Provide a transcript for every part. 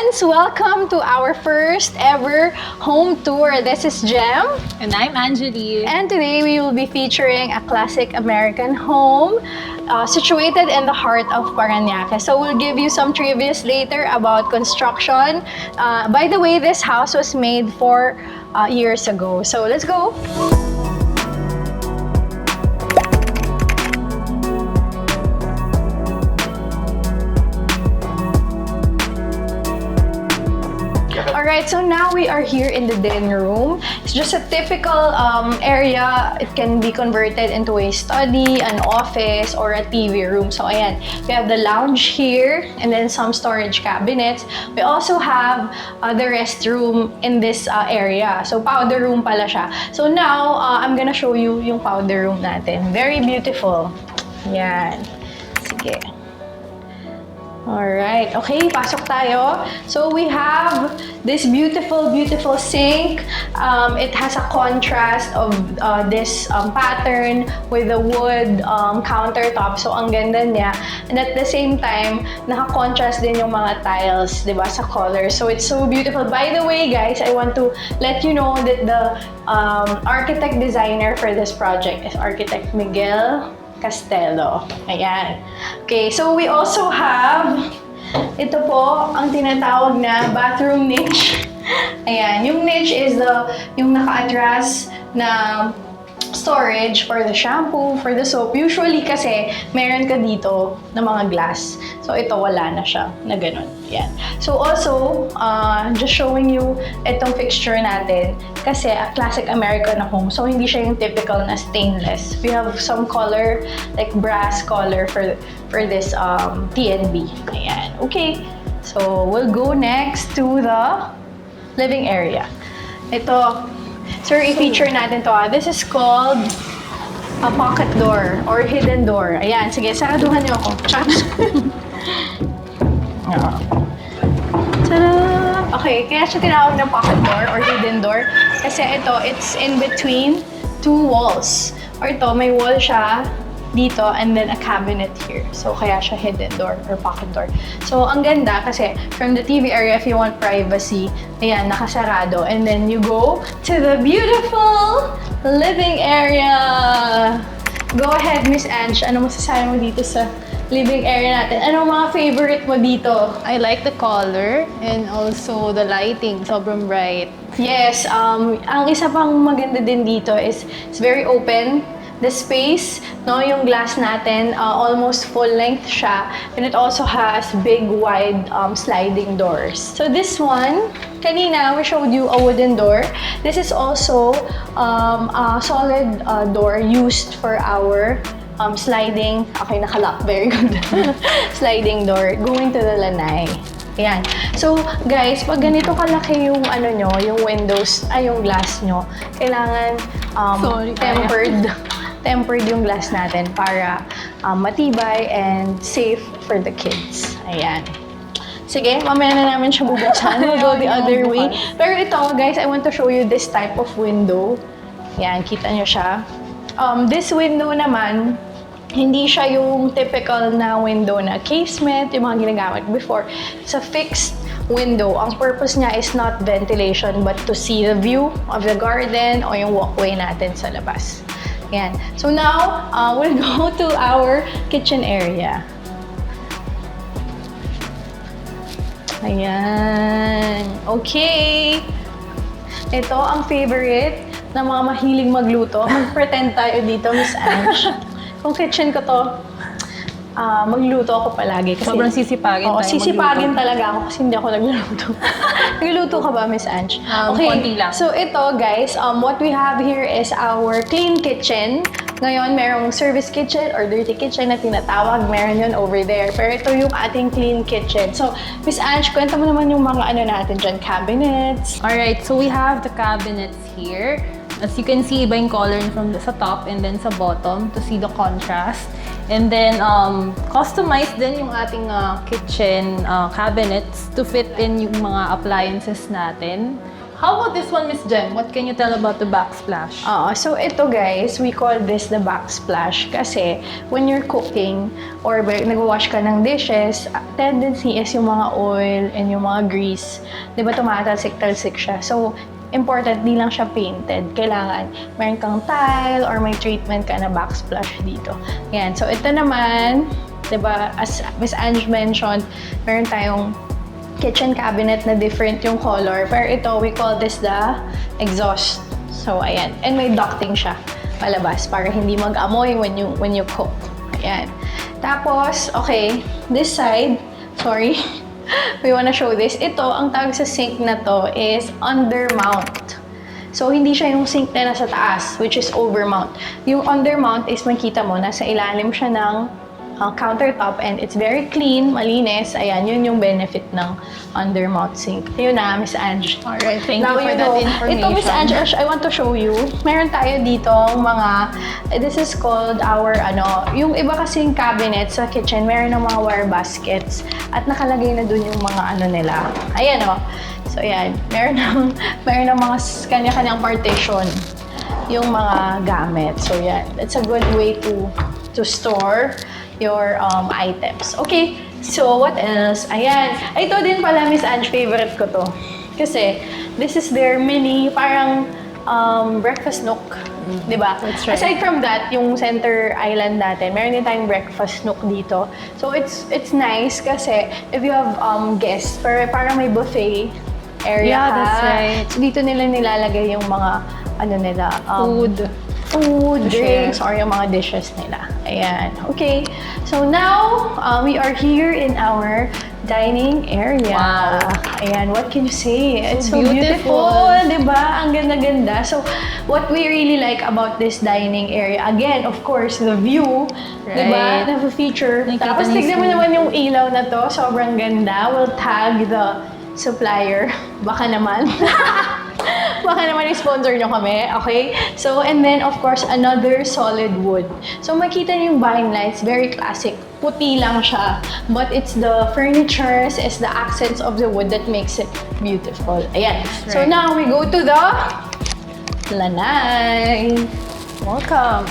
friends! Welcome to our first ever home tour. This is Jem. And I'm Angeli. And today we will be featuring a classic American home situated in the heart of Paranaque. So we'll give you some trivia later about construction. By the way, this house was made 4 years ago. So let's go! Alright, so now we are here in the den room. It's just a typical area. It can be converted into a study, an office, or a TV room. So ayan, we have the lounge here and then some storage cabinets. We also have the restroom in this area. So powder room pala siya. So now, I'm gonna show you yung powder room natin. Very beautiful. Yan. Sige. Alright, okay, pasok tayo. So we have this beautiful sink. It has a contrast of this pattern with the wood countertop. So ang ganda niya. And at the same time, naka-contrast din yung mga tiles, diba, sa color. So it's so beautiful. By the way, guys, I want to let you know that the architect designer for this project is architect Miguel Castello. Ayan. Okay, so we also have ito po ang tinatawag na bathroom niche. Ayan, yung niche is yung naka-atras na storage for the shampoo, for the soap. Usually kasi meron ka dito na mga glass. So ito wala na siya na ganun. Yan. So also, just showing you itong fixture natin kasi a classic American home. So hindi siya yung typical na stainless. We have some color, like brass color for this TNB. Ayan. Okay. So we'll go next to the living area. Ito, sir, i-feature natin to. This is called a pocket door or hidden door. Ayan, sige, saraduhan niyo ako. Tada! Okay, kaya siya tinawag ng pocket door or hidden door kasi ito, it's in between 2 walls. Or ito, may wall siya dito and then a cabinet here. So, kaya siya hidden door or pocket door. So, ang ganda kasi from the TV area, if you want privacy, ayan, nakasarado. And then you go to the beautiful living area. Go ahead, Miss Ange. Ano masasabi mo dito sa living area natin? Anong mga favorite mo dito? I like the color and also the lighting. Sobrang bright. Yes, ang isa pang maganda din dito is it's very open. The space, no, yung glass natin, almost full length siya. And it also has big, wide sliding doors. So this one, kanina we showed you a wooden door. This is also a solid door used for our sliding, okay, nakalock, very good. Sliding door going to the lanay. Ayan. So, guys, pag ganito kalaki yung ano nyo, yung windows, yung glass nyo, kailangan tempered yung glass natin para matibay and safe for the kids. Ayan. Sige, mamaya na namin siya bubuksan. We'll go the other way. Pero ito, guys, I want to show you this type of window. Ayan, kita nyo siya. This window naman, hindi siya yung typical na window na casement, yung mga ginagamit before. It's a fixed window. Ang purpose niya is not ventilation, but to see the view of the garden o yung walkway natin sa labas. Yan. So now, we'll go to our kitchen area. Ayan. Okay. Ito ang favorite ng mga mahilig magluto. Mag-pretend tayo dito, Miss Ange. Kung kitchen ko to, magluto ako palagi. Kasi, Sobrang sisipagin tayo sisipagin talaga ako kasi hindi ako nagluluto. Nagluluto ka ba, Miss Ange? Okay, konti lang. So ito, guys, what we have here is our clean kitchen. Ngayon, merong service kitchen or dirty kitchen na tinatawag. Meron yun over there. Pero ito yung ating clean kitchen. So, Miss Ange, kwenta mo naman yung mga ano natin dyan, cabinets. Alright, so we have the cabinets here. As you can see, iba yung color from sa top and then sa bottom to see the contrast. And then, customized din yung ating kitchen cabinets to fit in yung mga appliances natin. How about this one, Miss Jem? What can you tell about the backsplash? So ito guys, we call this the backsplash kasi when you're cooking or nag-wash ka ng dishes, tendency is yung mga oil and yung mga grease, di ba tumatalsik-talsik siya. So, important, di lang siya painted. Kailangan meron kang tile or may treatment ka na backsplash dito. Yan. So, ito naman, di ba, as Miss Ange mentioned, meron tayong kitchen cabinet na different yung color. Pero ito, we call this the exhaust. So, ayan. And may ducting siya palabas para hindi mag-amoy when you cook. Ayan. Tapos, okay, this side, sorry, we wanna show this. Ito, ang tawag sa sink na to is undermount. So, hindi siya yung sink na nasa taas, which is overmount. Yung undermount is makita mo, nasa ilalim siya ng countertop and it's very clean, malinis. Ayan, yun yung benefit ng undermount sink. Yun na, Miss Ange. Alright, thank you for that information. Ito, Miss Ange, I want to show you. Meron tayo dito mga, this is called our, yung iba kasing cabinet sa kitchen, meron ng mga wire baskets at nakalagay na dun yung mga nila. Ayan, So, ayan, meron ng mga kanya-kanyang partition yung mga gamit. So, yan. That's a good way to store your items. Okay, so what else? Ayan. Ito din pala, Miss Ange, favorite ko to. Kasi, this is their mini, parang breakfast nook. Diba? That's right. Aside from that, yung center island natin, meron din tayong breakfast nook dito. So, it's nice kasi if you have guests, parang may buffet area ka. That's right. So, dito nila nilalagay yung mga, food, drinks, or yung mga dishes nila. Ayan. Okay. So now, we are here in our dining area. Wow. Ayan. What can you say? It's so beautiful. beautiful. Diba? Ang ganda-ganda. So, what we really like about this dining area, again, of course, the view. Right. Diba? Na-feature. Tapos, tignan mo naman yung ilaw na to. Sobrang ganda. We'll tag the supplier. Baka naman. Baka naman i-sponsor nyo kami, okay? So, and then, of course, another solid wood. So, makita nyo yung vine lights, very classic. Puti lang siya. But it's the furnitures, it's the accents of the wood that makes it beautiful. Ayan. Right. So, now we go to the lanai. Welcome.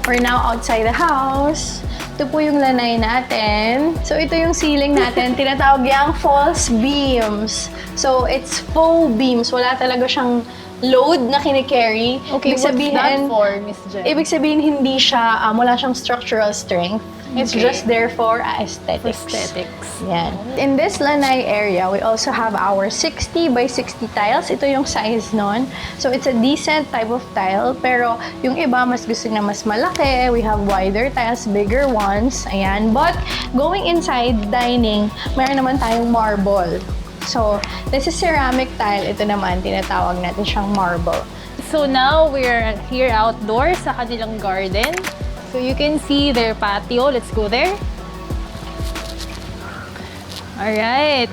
We're now outside the house. Ito po yung lanai natin. So, ito yung ceiling natin. Tinatawag yung false beams. So, it's faux beams. Wala talaga siyang load na kinikarry. Okay, what's that for, Miss Jen? Ibig sabihin, hindi siya, wala siyang structural strength. It's Okay. just there for aesthetics. Aesthetics. Yan. In this lanai area, we also have our 60 by 60 tiles. Ito yung size nun. So, it's a decent type of tile. Pero, yung iba, mas gusto na mas malaki. We have wider tiles, bigger ones. Ayan. But, going inside dining, meron naman tayong marble. So, this is ceramic tile. Ito naman, tinatawag natin siyang marble. So now we're here outdoors sa kanilang garden. So you can see their patio. Let's go there. Alright.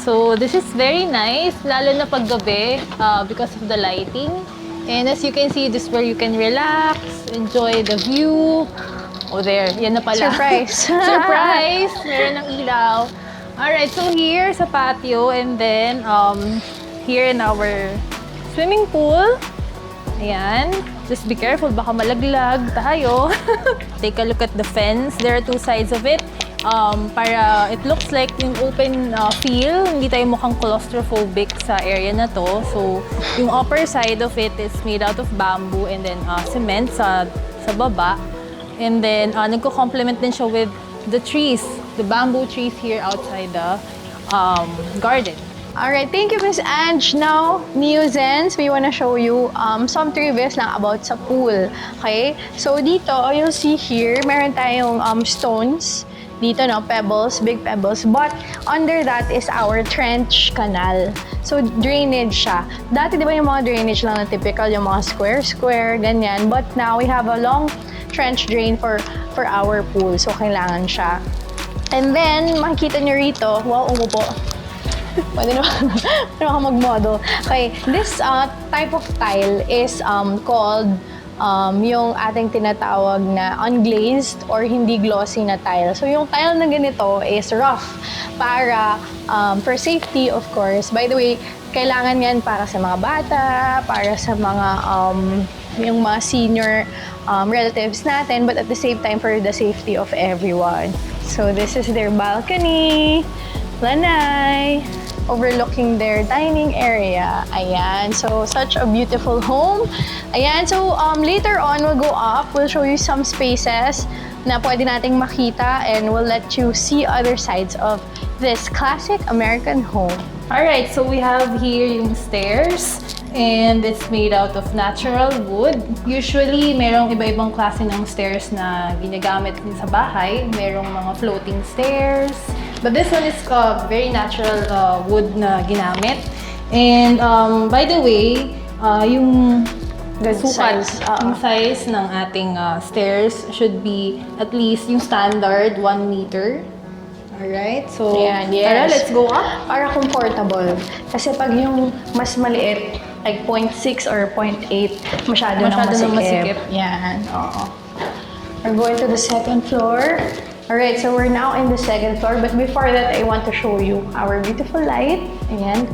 So this is very nice, lalo na paggabi because of the lighting. And as you can see, this is where you can relax, enjoy the view. Oh, there. Yan na pala. Surprise! Surprise! Meron ng ilaw. Alright, so here sa patio and then here in our swimming pool. Ayan. Just be careful, baka malaglag tayo. Take a look at the fence. There are two sides of it. Para it looks like yung open feel. Hindi tayo mukhang claustrophobic sa area na to. So, yung upper side of it is made out of bamboo and then cement sa baba. And then, nagko-complement din siya with the trees, the bamboo trees here outside the garden. Alright, thank you, Miss Ange. Now, Neozens, we wanna show you some trivias lang about sa pool. Okay? So, dito, you'll see here, meron tayong stones. Dito, no, pebbles, big pebbles. But, under that is our trench canal. So, drainage siya. Dati, di ba yung mga drainage lang na typical, yung mga square, ganyan. But now, we have a long trench drain for our pool. So, kailangan siya. And then, makikita nyo rito, wow, umupo. Pwede naman mag-model. Okay, this type of tile is called yung ating tinatawag na unglazed or hindi glossy na tile. So, yung tile na ganito is rough para for safety, of course. By the way, kailangan yan para sa mga bata, para sa mga yung mga senior relatives natin, but at the same time for the safety of everyone. So this is their balcony, lanay, overlooking their dining area. Ayan, so such a beautiful home. Ayan, so later on we'll go up, we'll show you some spaces na pwede nating makita and we'll let you see other sides of this classic American home. Alright, so we have here yung stairs and it's made out of natural wood. Usually, merong iba-ibang klase ng stairs na ginagamit din sa bahay. Merong mga floating stairs. But this one is very natural wood na ginamit. And by the way, yung sukat, yung size ng ating stairs should be at least yung standard 1 meter. Alright, so ayan, yes. tara, let's go up. Para comfortable. Kasi pag yung mas maliit, like 0.6 or 0.8, masyado nang masikip. Yan, oo. We're going to the second floor. Alright, so we're now in the second floor. But before that, I want to show you our beautiful light. Ayan,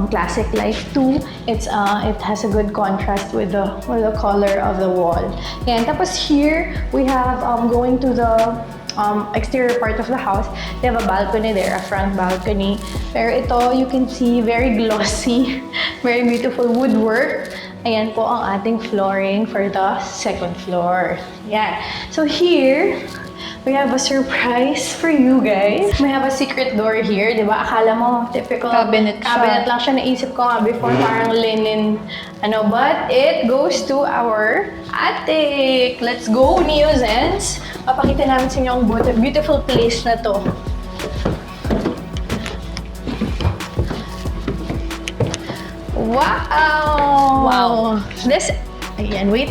classic light too. It has a good contrast with the color of the wall. Ayan, tapos here, we have going to the exterior part of the house. They have a balcony there, a front balcony. Pero ito, you can see, very glossy, very beautiful woodwork. Ayan po ang ating flooring for the second floor. Yeah. So here, we have a surprise for you guys. We have a secret door here, di ba? Akala mo, typical cabinet lang siya. Naisip ko nga before, parang linen, but it goes to our attic. Let's go, Neozens! Papakita namin sa inyo ang beautiful place na to. Wow! Wow! Ayan, wait.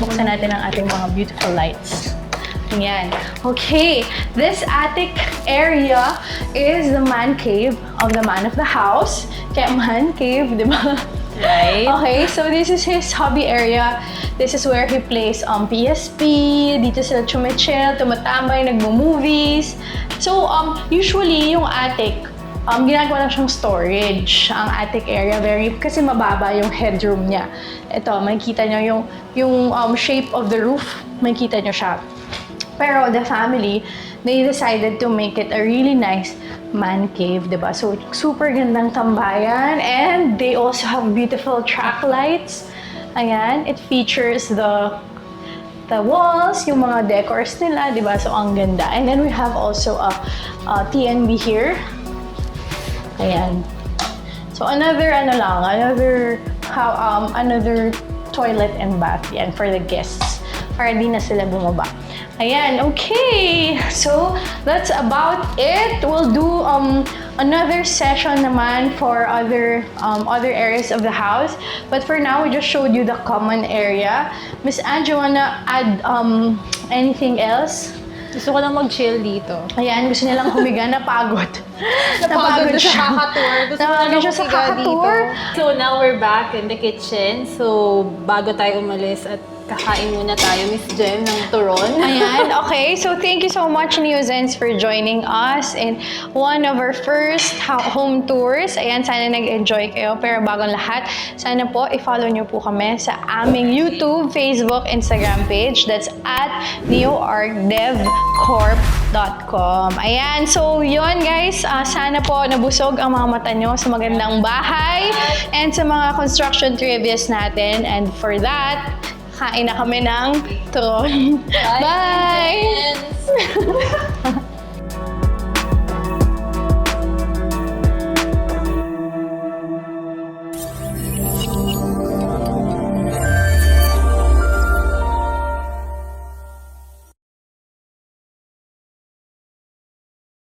Buksan natin ang ating mga beautiful lights. Ayan. Okay, this attic area is the man cave of the man of the house. Kaya man cave, di ba? Right. Okay, so this is his hobby area. This is where he plays PSP. Dito sila chumichill, tumatambay, nagmo-movies. So, usually, yung attic, ginagawa lang siyang storage. Ang attic area, kasi mababa yung headroom niya. Ito, makikita nyo yung shape of the roof, makikita nyo siya. Pero the family, they decided to make it a really nice man cave, diba? So, super gandang tambayan. And they also have beautiful track lights. Ayan, it features the walls, yung mga decors nila, diba? So, ang ganda. And then we have also a TNB here. Ayan. So, another toilet and bath yan for the guests. Para di na sila bumaba. Ayan, okay. So, that's about it. We'll do another session naman for other areas of the house. But for now, we just showed you the common area. Miss Ange, you wanna add anything else? Gusto ko lang mag-chill dito. Ayan, gusto nilang humiga, napagod. Napagod na siya kaka-tour. Gusto ko lang siya sa kaka-tour. So now we're back in the kitchen. So bago tayo umalis at kakain muna tayo, Miss Jem, ng turon. Ayan, okay. So thank you so much, Neozens, for joining us in one of our first home tours. Ayan, sana nag-enjoy kayo. Pero bagong lahat, sana po i-follow nyo po kami sa aming YouTube, Facebook, Instagram page. That's at neoarcdevcorp.com. Ayan, so yun guys, sana po nabusog ang mga mata nyo sa magandang bahay and sa mga construction trivias natin. And for that, kain na kami ng turon. Bye!